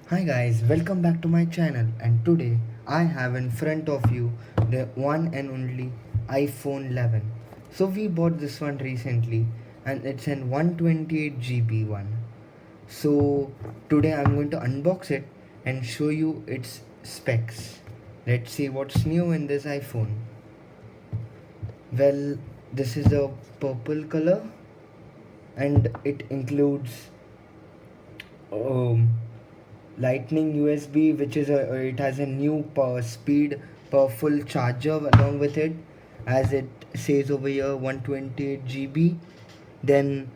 Hi guys, welcome back to my channel, and today I have in front of you the one and only iPhone 11. So we bought this one recently and it's an 128 GB one. So today I'm going to unbox it and show you its specs. Let's see what's new in this iPhone. Well, this is a purple color and it includes um, lightning USB, which is it has a new speed powerful charger along with it, as it says over here 128 GB. Then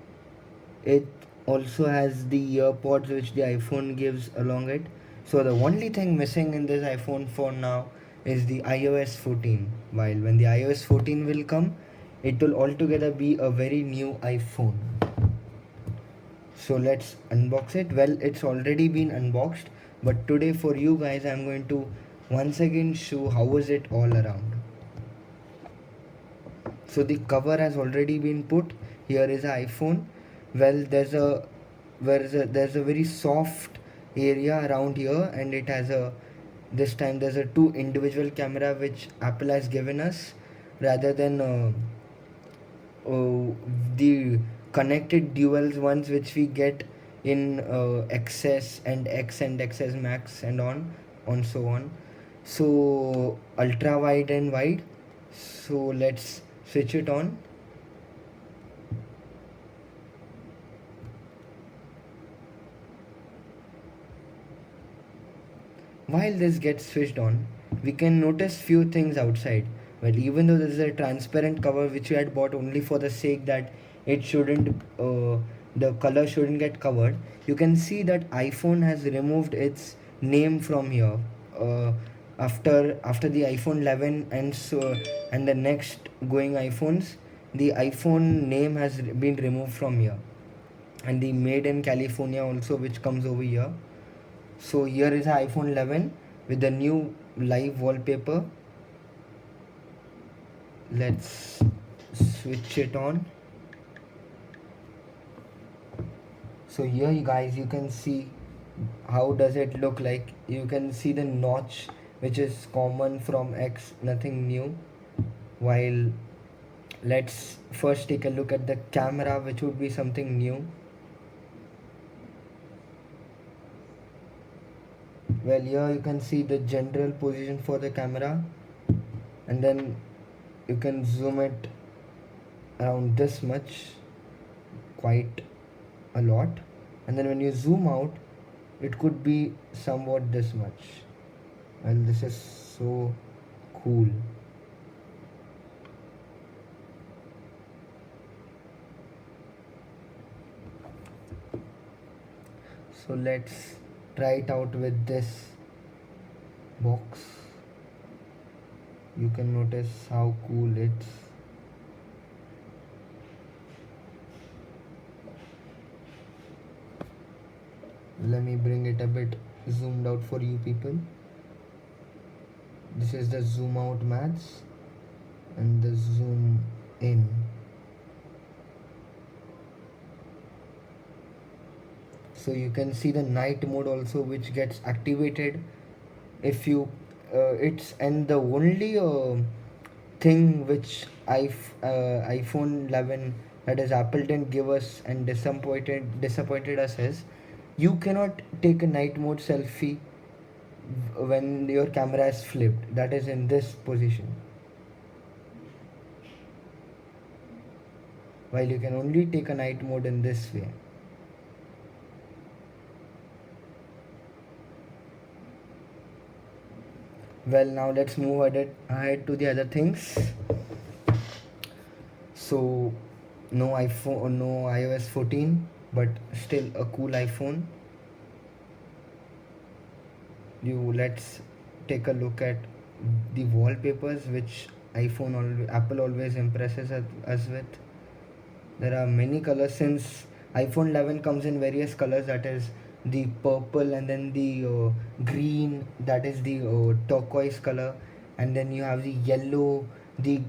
it also has the earpods which the iPhone gives along it. So the only thing missing in this iPhone for now is the iOS 14. While when the iOS 14 will come, it will altogether be a very new iPhone. So let's unbox it. Well, it's already been unboxed, but today for you guys I'm going to once again show how is it all around. So the cover has already been put. Here is an iPhone. Well, there's a very soft area around here, and it has a this time there's a two individual camera which Apple has given us, rather than the connected duals ones which we get in XS and X and XS Max and on so on. So ultra wide and wide. So let's switch it on. While this gets switched on, we can notice few things outside. Well, even though this is a transparent cover which we had bought only for the sake that it shouldn't, the color shouldn't get covered, you can see that iPhone has removed its name from here. Uh, after the iPhone 11 and the next going iPhones, the iPhone name has been removed from here, and the made in California also which comes over here. So here is an iPhone 11 with the new live wallpaper. Let's switch it on. So here you guys, you can see how does it look like. You can see the notch which is common from X, nothing new. While let's first take a look at the camera, which would be something new. Well, here you can see the general position for the camera, and then you can zoom it around this much, quite a lot, and then when you zoom out it could be somewhat this much, and this is so cool. So let's try it out with this box. You can notice how cool it's. Let me bring it a bit zoomed out for you people. This is the zoom out maths and the zoom in. So you can see the night mode also, which gets activated if you it's and the only thing which iPhone 11, that is Apple, didn't give us and disappointed us is you cannot take a night mode selfie when your camera is flipped, that is in this position, while you can only take a night mode in this way. Well, now let's move ahead to the other things. So no iPhone, no iOS 14, but still a cool iPhone. Let's take a look at the wallpapers which Apple always impresses us with. There are many colors since iPhone 11 comes in various colors, that is the purple, and then the green, that is the turquoise color, and then you have the yellow, the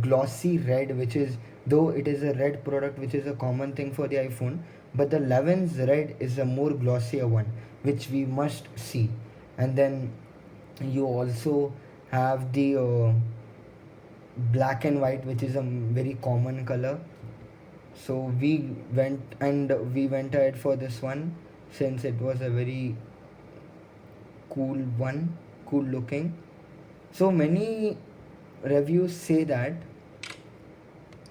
glossy red, which is, though it is a red product which is a common thing for the iPhone, but the 11's red is a more glossier one, which we must see. And then you also have the black and white, which is a very common color. So we went ahead for this one since it was a very cool one, cool looking. So many reviews say that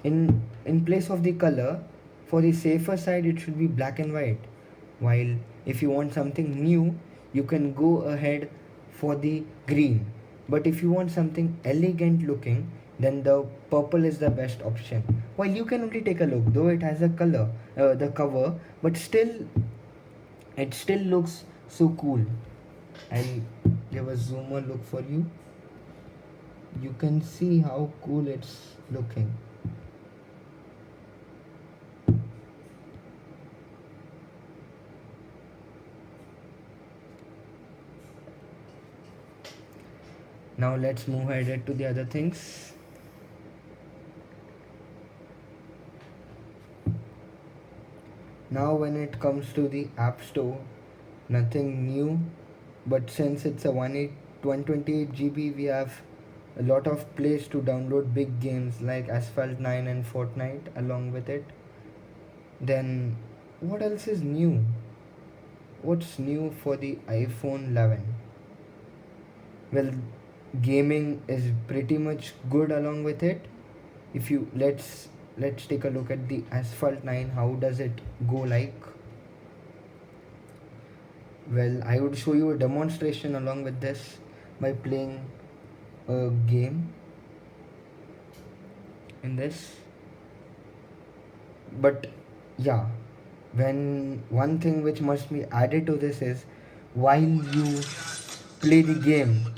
in place of the color, for the safer side it should be black and white, while if you want something new you can go ahead for the green, but if you want something elegant looking, then the purple is the best option. While you can only take a look, though it has a color, the cover, but still it still looks so cool. I'll give a zoomer look for you. You can see how cool it's looking. Now let's move ahead to the other things. Now when it comes to the App Store, nothing new, but since it's a 128 GB, we have a lot of place to download big games like Asphalt 9 and Fortnite along with it. Then what else is new? What's new for the iPhone 11? Well, gaming is pretty much good along with it. If you let's take a look at the Asphalt 9. How does it go like? Well, I would show you a demonstration along with this by playing a game in this. But yeah, when one thing which must be added to this is, while you play the game,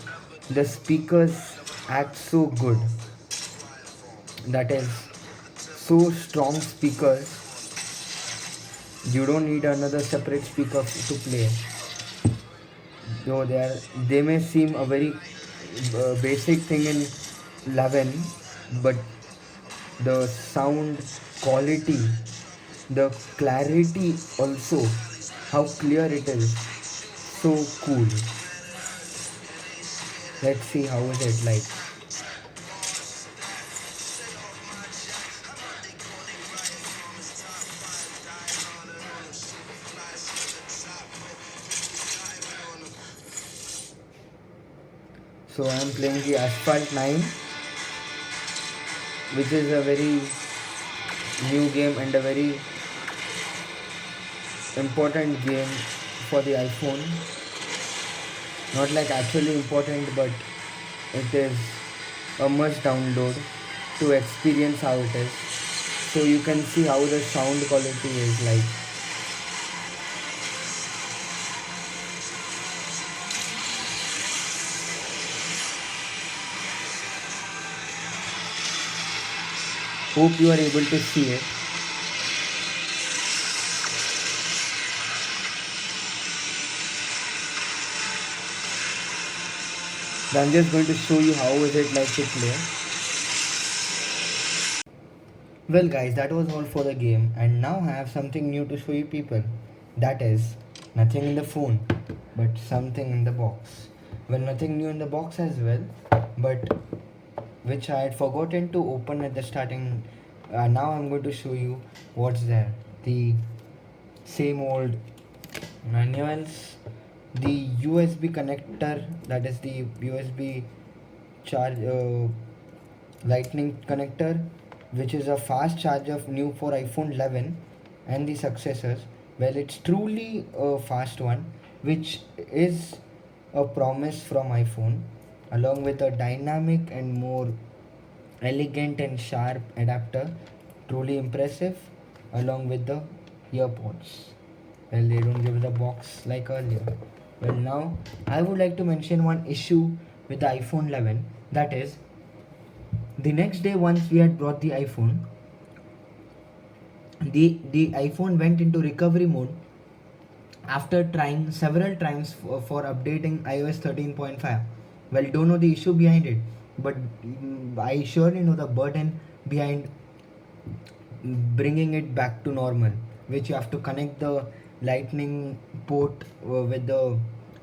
the speakers act so good. That is, so strong speakers, you don't need another separate speaker to play. Though they may seem a very basic thing in 11, but the sound quality, the clarity also, how clear it is, so cool. Let's see how is it like. So I am playing the Asphalt 9, which is a very new game and a very important game for the iPhone. Not like actually important, but it is a must download to experience how it is. So you can see how the sound quality is like. Hope you are able to see it. I'm just going to show you how is it like to play. Well guys, that was all for the game, and now I have something new to show you people. That is, nothing in the phone, but something in the box. Well, nothing new in the box as well, but which I had forgotten to open at the starting. Now I'm going to show you what's there. The same old manuals, the USB connector, that is the USB charge lightning connector, which is a fast charger new for iPhone 11 and the successors. Well, it's truly a fast one, which is a promise from iPhone, along with a dynamic and more elegant and sharp adapter, truly impressive, along with the earpods. Well, they don't give the box like earlier. Well, now I would like to mention one issue with the iPhone 11, that is, the next day once we had brought the iPhone, the iPhone went into recovery mode after trying several times for updating iOS 13.5. Well, don't know the issue behind it, but I surely know the burden behind bringing it back to normal. which you have to connect the lightning port with the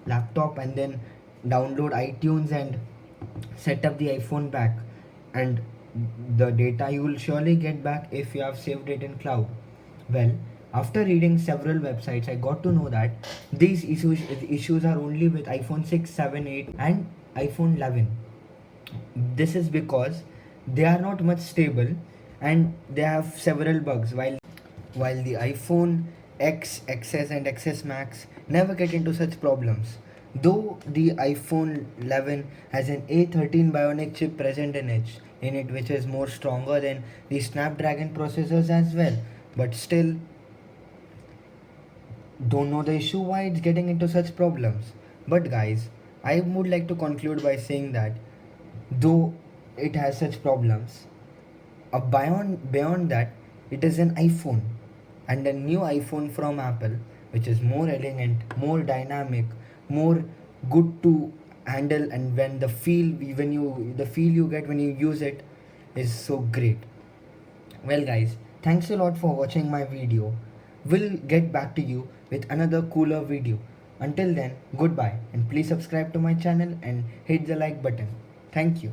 laptop, and then download iTunes and set up the iPhone back. And the data you will surely get back if you have saved it in cloud. Well, after reading several websites, I got to know that these issues are only with iPhone 6, 7, 8, and iPhone 11. This is because they are not much stable and they have several bugs, while the iPhone X, XS, and XS Max never get into such problems. Though the iPhone 11 has an A13 Bionic chip present in it, which is more stronger than the Snapdragon processors as well, but still don't know the issue why it's getting into such problems. But guys, I would like to conclude by saying that though it has such problems, beyond that, it is an iPhone, and a new iPhone from Apple, which is more elegant, more dynamic, more good to handle, and the feel you get when you use it is so great. Well, guys, thanks a lot for watching my video. We'll get back to you with another cooler video. Until then, goodbye, and please subscribe to my channel and hit the like button. Thank you.